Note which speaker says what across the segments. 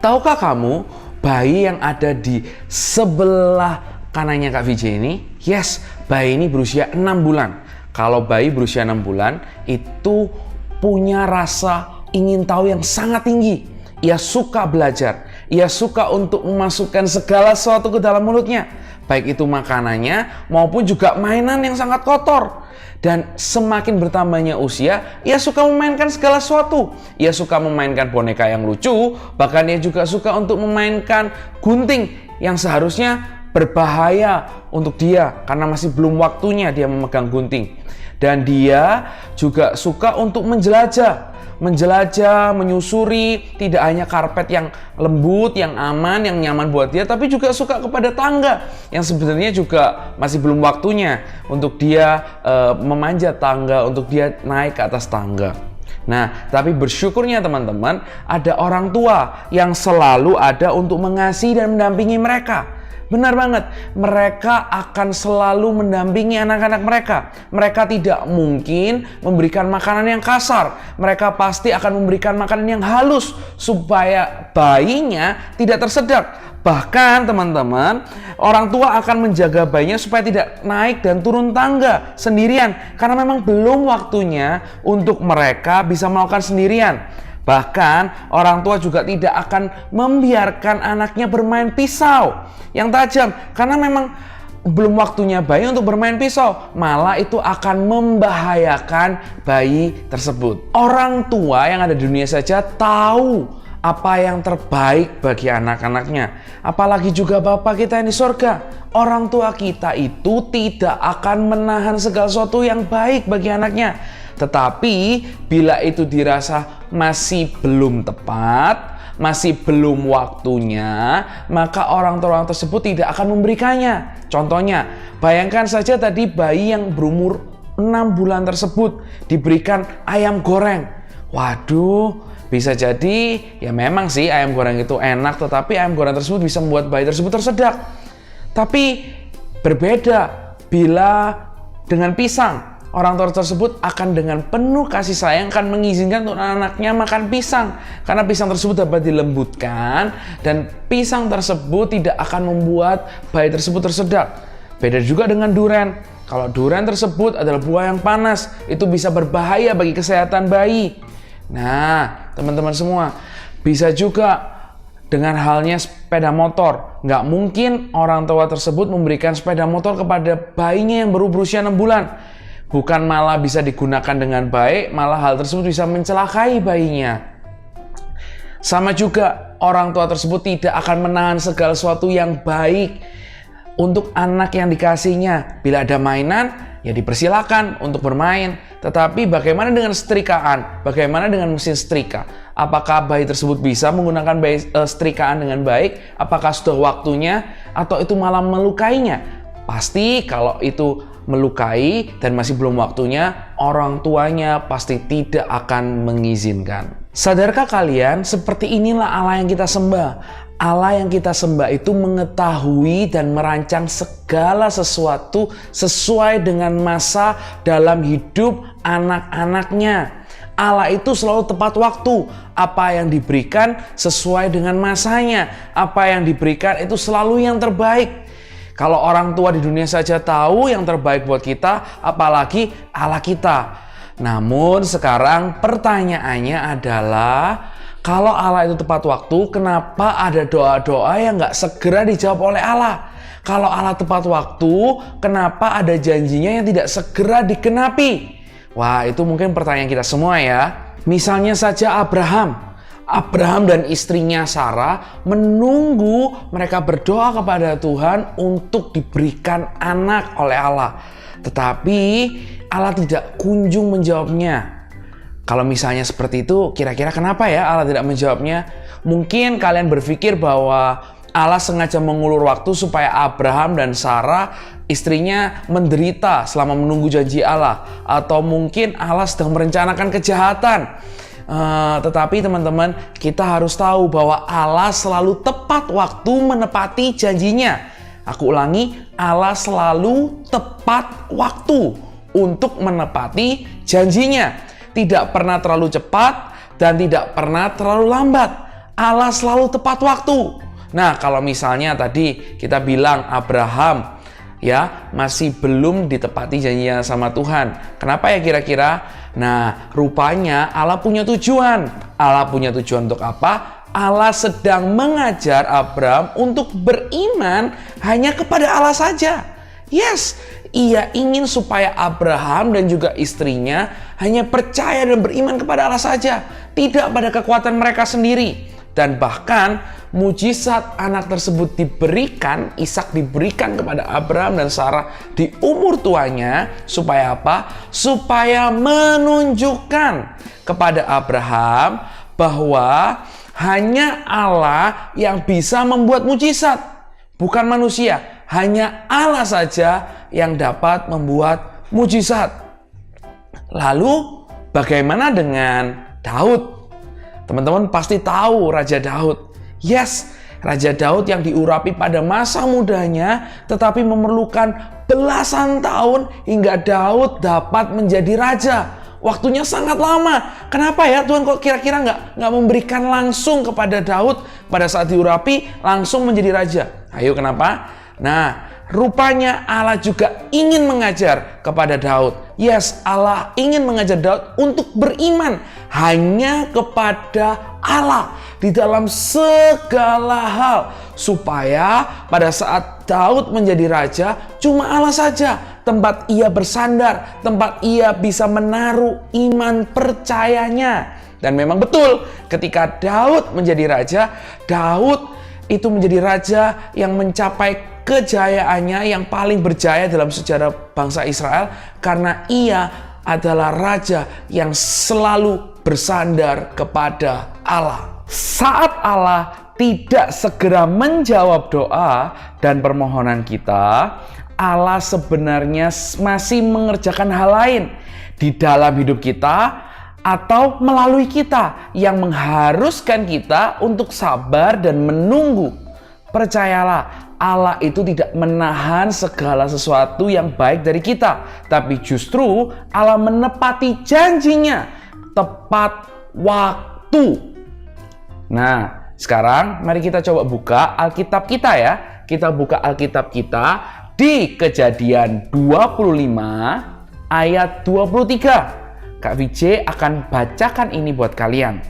Speaker 1: Tahukah kamu bayi yang ada di sebelah kanannya Kak VJ ini? Yes, bayi ini berusia 6 bulan. Kalau bayi berusia 6 bulan itu punya rasa ingin tahu yang sangat tinggi. Ia suka belajar. Ia suka untuk memasukkan segala sesuatu ke dalam mulutnya. Baik itu makanannya maupun juga mainan yang sangat kotor. Dan semakin bertambahnya usia, ia suka memainkan segala sesuatu. Ia suka memainkan boneka yang lucu, bahkan ia juga suka untuk memainkan gunting yang seharusnya berbahaya untuk dia karena masih belum waktunya dia memegang gunting. Dan dia juga suka untuk menjelajah, menyusuri tidak hanya karpet yang lembut, yang aman, yang nyaman buat dia, tapi juga suka kepada tangga yang sebenarnya juga masih belum waktunya untuk dia memanjat tangga, untuk dia naik ke atas tangga. Nah, tapi bersyukurnya teman-teman, ada orang tua yang selalu ada untuk mengasihi dan mendampingi mereka. Benar banget, mereka akan selalu mendampingi anak-anak mereka. Mereka tidak mungkin memberikan makanan yang kasar. Mereka pasti akan memberikan makanan yang halus supaya bayinya tidak tersedak. Bahkan teman-teman, orang tua akan menjaga bayinya supaya tidak naik dan turun tangga sendirian. Karena memang belum waktunya untuk mereka bisa melakukan sendirian. Bahkan orang tua juga tidak akan membiarkan anaknya bermain pisau yang tajam karena memang belum waktunya bayi untuk bermain pisau, malah itu akan membahayakan bayi tersebut. Orang tua yang ada di dunia saja tahu apa yang terbaik bagi anak-anaknya, apalagi juga Bapa kita yang di surga. Orang tua kita itu tidak akan menahan segala sesuatu yang baik bagi anaknya. Tetapi bila itu dirasa masih belum tepat, masih belum waktunya, maka orang tua tersebut tidak akan memberikannya. Contohnya, bayangkan saja tadi bayi yang berumur 6 bulan tersebut diberikan ayam goreng. Waduh, bisa jadi ya memang sih ayam goreng itu enak, tetapi ayam goreng tersebut bisa membuat bayi tersebut tersedak. Tapi berbeda bila dengan pisang. Orang tua tersebut akan dengan penuh kasih sayang akan mengizinkan untuk anaknya makan pisang. Karena pisang tersebut dapat dilembutkan dan pisang tersebut tidak akan membuat bayi tersebut tersedak. Beda juga dengan durian. Kalau durian tersebut adalah buah yang panas, itu bisa berbahaya bagi kesehatan bayi. Nah, teman-teman semua, bisa juga dengan halnya sepeda motor. Nggak mungkin orang tua tersebut memberikan sepeda motor kepada bayinya yang baru berusia 6 bulan. Bukan malah bisa digunakan dengan baik, malah hal tersebut bisa mencelakai bayinya. Sama juga, orang tua tersebut tidak akan menahan segala sesuatu yang baik untuk anak yang dikasihnya. Bila ada mainan, ya dipersilakan untuk bermain. Tetapi bagaimana dengan setrikaan? Bagaimana dengan mesin setrika? Apakah bayi tersebut bisa menggunakan setrikaan dengan baik? Apakah sudah waktunya? Atau itu malah melukainya? Pasti kalau itu melukai dan masih belum waktunya, orang tuanya pasti tidak akan mengizinkan. Sadarkah kalian, seperti inilah Allah yang kita sembah. Allah yang kita sembah itu mengetahui dan merancang segala sesuatu sesuai dengan masa dalam hidup anak-anaknya. Allah itu selalu tepat waktu. Apa yang diberikan sesuai dengan masanya. Apa yang diberikan itu selalu yang terbaik. Kalau orang tua di dunia saja tahu yang terbaik buat kita, apalagi Allah kita. Namun sekarang pertanyaannya adalah, kalau Allah itu tepat waktu, kenapa ada doa-doa yang nggak segera dijawab oleh Allah? Kalau Allah tepat waktu, kenapa ada janjinya yang tidak segera digenapi? Wah, itu mungkin pertanyaan kita semua ya. Misalnya saja Abraham dan istrinya Sarah menunggu, mereka berdoa kepada Tuhan untuk diberikan anak oleh Allah. Tetapi Allah tidak kunjung menjawabnya. Kalau misalnya seperti itu, kira-kira kenapa ya Allah tidak menjawabnya? Mungkin kalian berpikir bahwa Allah sengaja mengulur waktu supaya Abraham dan Sarah istrinya menderita selama menunggu janji Allah. Atau mungkin Allah sedang merencanakan kejahatan. Tetapi teman-teman, kita harus tahu bahwa Allah selalu tepat waktu menepati janjinya. Aku ulangi, Allah selalu tepat waktu untuk menepati janjinya. Tidak pernah terlalu cepat dan tidak pernah terlalu lambat. Allah selalu tepat waktu. Nah, kalau misalnya tadi kita bilang Abraham ya masih belum ditepati janjinya sama Tuhan. Kenapa ya kira-kira? Nah, rupanya Allah punya tujuan. Allah punya tujuan untuk apa? Allah sedang mengajar Abraham untuk beriman hanya kepada Allah saja. Yes, ia ingin supaya Abraham dan juga istrinya hanya percaya dan beriman kepada Allah saja, tidak pada kekuatan mereka sendiri. Dan bahkan mujizat anak tersebut diberikan, Ishak diberikan kepada Abraham dan Sarah di umur tuanya. Supaya apa? Supaya menunjukkan kepada Abraham bahwa hanya Allah yang bisa membuat mujizat, bukan manusia. Hanya Allah saja yang dapat membuat mujizat. Lalu bagaimana dengan Daud? Teman-teman pasti tahu Raja Daud. Yes, Raja Daud yang diurapi pada masa mudanya, tetapi memerlukan belasan tahun hingga Daud dapat menjadi raja. Waktunya sangat lama. Kenapa ya Tuhan kok kira-kira nggak memberikan langsung kepada Daud pada saat diurapi langsung menjadi raja? Ayo kenapa? Nah, rupanya Allah juga ingin mengajar kepada Daud. Yes, Allah ingin mengajar Daud untuk beriman hanya kepada Allah di dalam segala hal. Supaya pada saat Daud menjadi raja, cuma Allah saja tempat ia bersandar, tempat ia bisa menaruh iman percayanya. Dan memang betul, ketika Daud menjadi raja, Daud itu menjadi raja yang mencapai kejayaannya yang paling berjaya dalam sejarah bangsa Israel, karena ia adalah raja yang selalu bersandar kepada Allah. Saat Allah tidak segera menjawab doa dan permohonan kita, Allah sebenarnya masih mengerjakan hal lain di dalam hidup kita atau melalui kita yang mengharuskan kita untuk sabar dan menunggu. Percayalah, Allah itu tidak menahan segala sesuatu yang baik dari kita, tapi justru Allah menepati janjinya tepat waktu. Nah, sekarang mari kita coba buka Alkitab kita ya. Kita buka Alkitab kita di Kejadian 25 ayat 23. Kak Vijay akan bacakan ini buat kalian.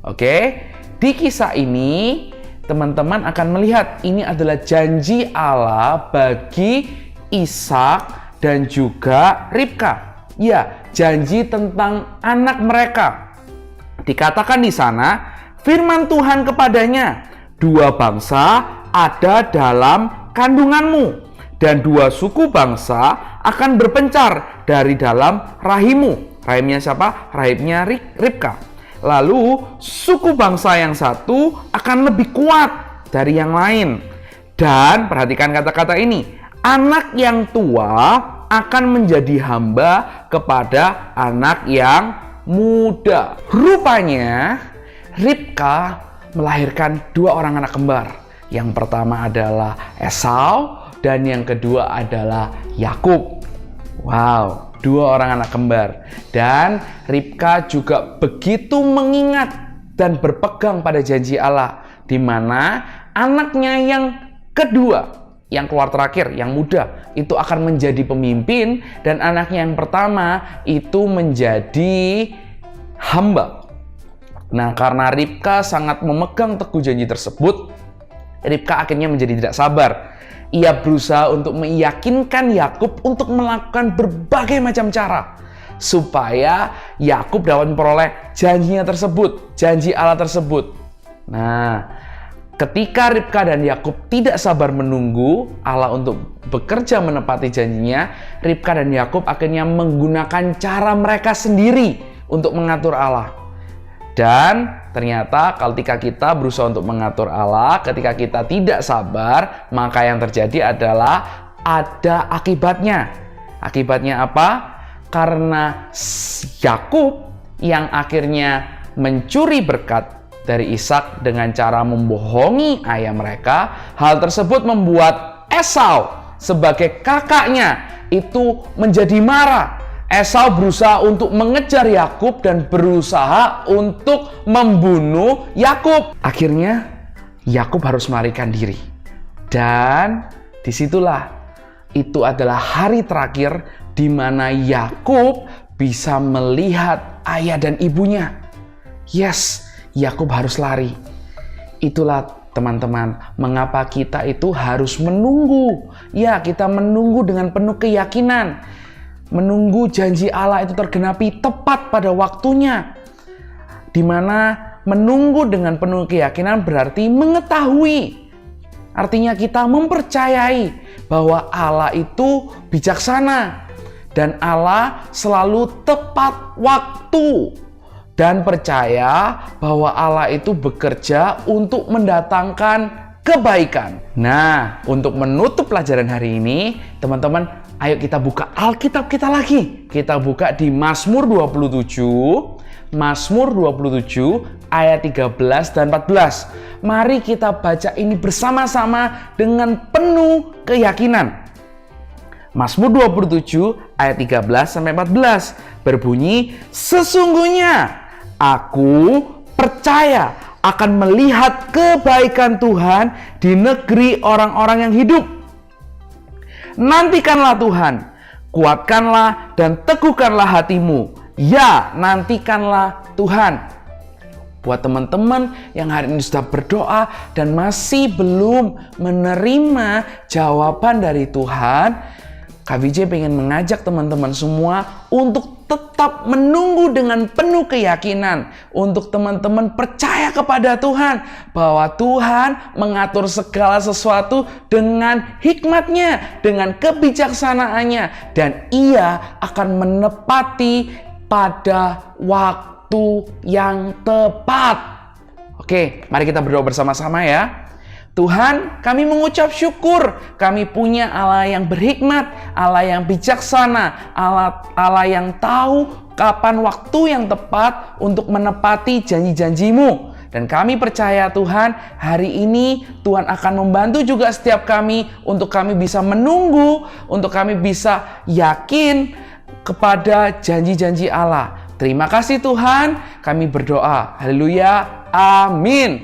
Speaker 1: Oke? Di kisah ini teman-teman akan melihat ini adalah janji Allah bagi Ishak dan juga Ribka. Ya, janji tentang anak mereka. Dikatakan di sana, firman Tuhan kepadanya, dua bangsa ada dalam kandunganmu, dan dua suku bangsa akan berpencar dari dalam rahimmu. Rahimnya siapa? Rahimnya Ribka. Lalu suku bangsa yang satu akan lebih kuat dari yang lain. Dan perhatikan kata-kata ini, anak yang tua akan menjadi hamba kepada anak yang muda. Rupanya Ribka melahirkan dua orang anak kembar. Yang pertama adalah Esau dan yang kedua adalah Yakub. Wow, dua orang anak kembar. Dan Ribka juga begitu mengingat dan berpegang pada janji Allah, di mana anaknya yang kedua, yang keluar terakhir, yang muda, itu akan menjadi pemimpin, dan anaknya yang pertama itu menjadi hamba. Nah, karena Ribka sangat memegang teguh janji tersebut, Ribka akhirnya menjadi tidak sabar. Ia berusaha untuk meyakinkan Yakub untuk melakukan berbagai macam cara supaya Yakub dapat memperoleh janjinya tersebut, janji Allah tersebut. Nah, ketika Ribka dan Yakub tidak sabar menunggu Allah untuk bekerja menepati janjinya, Ribka dan Yakub akhirnya menggunakan cara mereka sendiri untuk mengatur Allah. Dan ternyata ketika kita berusaha untuk mengatur Allah, ketika kita tidak sabar, maka yang terjadi adalah ada akibatnya. Akibatnya apa? Karena Yakub yang akhirnya mencuri berkat dari Ishak dengan cara membohongi ayah mereka, hal tersebut membuat Esau sebagai kakaknya itu menjadi marah Esau berusaha untuk mengejar Yakub dan berusaha untuk membunuh Yakub. Akhirnya Yakub harus melarikan diri. Dan disitulah itu adalah hari terakhir di mana Yakub bisa melihat ayah dan ibunya. Yes, Yakub harus lari. Itulah teman-teman, mengapa kita itu harus menunggu. Ya, kita menunggu dengan penuh keyakinan. Menunggu janji Allah itu tergenapi tepat pada waktunya. Di mana menunggu dengan penuh keyakinan berarti mengetahui. Artinya kita mempercayai bahwa Allah itu bijaksana. Dan Allah selalu tepat waktu. Dan percaya bahwa Allah itu bekerja untuk mendatangkan kebaikan. Nah, untuk menutup pelajaran hari ini, teman-teman, ayo kita buka Alkitab kita lagi. Kita buka di Mazmur 27. Mazmur 27 ayat 13 dan 14. Mari kita baca ini bersama-sama dengan penuh keyakinan. Mazmur 27 ayat 13 sampai 14 berbunyi, sesungguhnya aku percaya akan melihat kebaikan Tuhan di negeri orang-orang yang hidup. Nantikanlah Tuhan, kuatkanlah dan teguhkanlah hatimu. Ya, nantikanlah Tuhan. Buat teman-teman yang hari ini sudah berdoa dan masih belum menerima jawaban dari Tuhan, KBJ pengen mengajak teman-teman semua untuk tetap menunggu dengan penuh keyakinan. Untuk teman-teman percaya kepada Tuhan bahwa Tuhan mengatur segala sesuatu dengan hikmatnya, dengan kebijaksanaannya, dan Ia akan menepati pada waktu yang tepat. Oke, mari kita berdoa bersama-sama ya. Tuhan, kami mengucap syukur. Kami punya Allah yang berhikmat, Allah yang bijaksana, Allah yang tahu kapan waktu yang tepat untuk menepati janji-janji-Mu. Dan kami percaya Tuhan, hari ini Tuhan akan membantu juga setiap kami untuk kami bisa menunggu, untuk kami bisa yakin kepada janji-janji Allah. Terima kasih Tuhan, kami berdoa. Haleluya. Amin.